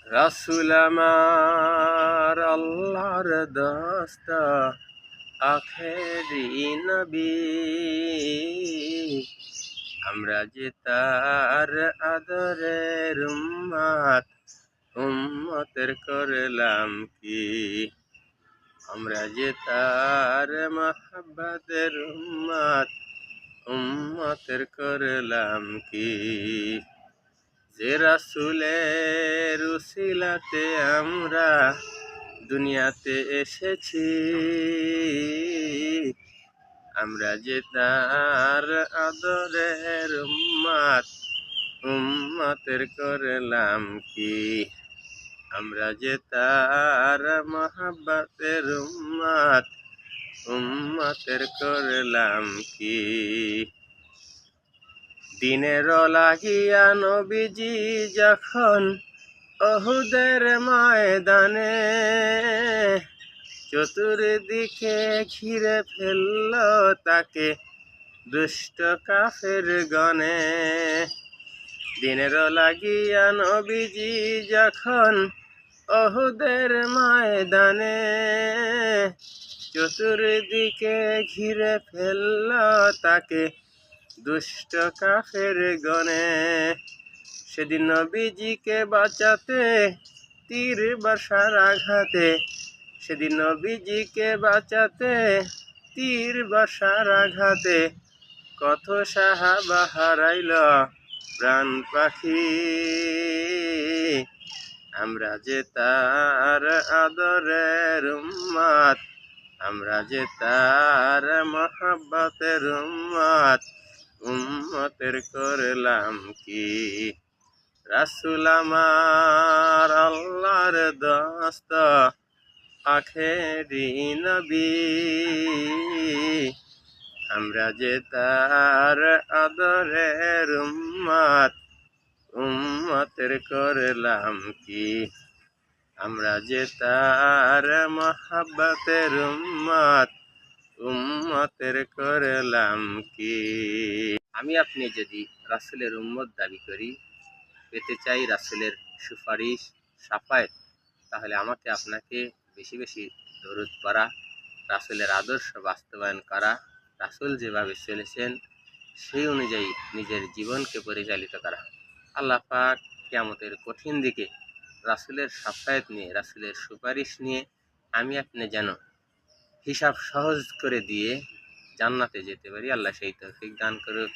রাসূল আমার আল্লাহর দোস্ত, আখেরি নবী। আমরা যে তার আদরের উম্মত, উম্মতের করলাম কি? আমরা যে তার মহব্বতের উম্মত, উম্মতের করলাম কি? যে রাসূলের উসিলাতে আমরা দুনিয়াতে এসেছি, আমরা যে তার আদরের উম্মত, উম্মতের করলাম কি? আমরা যে তার মহব্বতের উম্মত, উম্মতের করলাম কি? দিনের লাগিয়া নবীজি যখন উহুদের ময়দানে চতুর্দিকে ঘিরে ফেলল তাকে দুষ্ট কাফের গণে। দিনের লাগিয়া নবীজি যখন উহুদের ময়দানে চতুর্দিকে ঘিরে ফেলল তাকে দুষ্ট কাফের গণে। সেদিন নবীজিকে বাঁচাতে তীর বর্ষার আঘাতে, সেদিন নবীজিকে বাঁচাতে তীর বর্ষার আঘাতে কত সাহাবা হারাইল প্রাণ পাখি। আমরা যে তার আদরের উম্মত, আমরা যে তার মহব্বতের উম্মত, উম্মতের করলাম কি? রাসূল আমার আল্লাহর দোস্ত, আখেরি নবী। আমরা যে তার আদরের উম্মত, উম্মতের করলাম কি? আমরা যে তার মহব্বতের উম্মত, উম্মতের করলাম কি? আমি আপনি যদি রাসূলের উম্মত দাবি করি, পেতে চাই রাসূলের সুপারিশ, শাফায়েত, তাহলে আমাকে আপনাকে বেশি বেশি দরুদ পড়া, রাসূলের আদর্শ বাস্তবায়ন করা, রাসূল যেভাবে চলেছেন সেই অনুযায়ী নিজের জীবনকে পরিচালিত করা। আল্লাহ পাক কিয়ামতের কঠিন দিকে রাসূলের শাফায়েত নিয়ে, রাসূলের সুপারিশ নিয়ে আমি আপনি যেন হিসাব সহজ করে দিয়ে জান্নাতে যেতে পারি। আল্লাহ সেই তৌফিক দান করুক।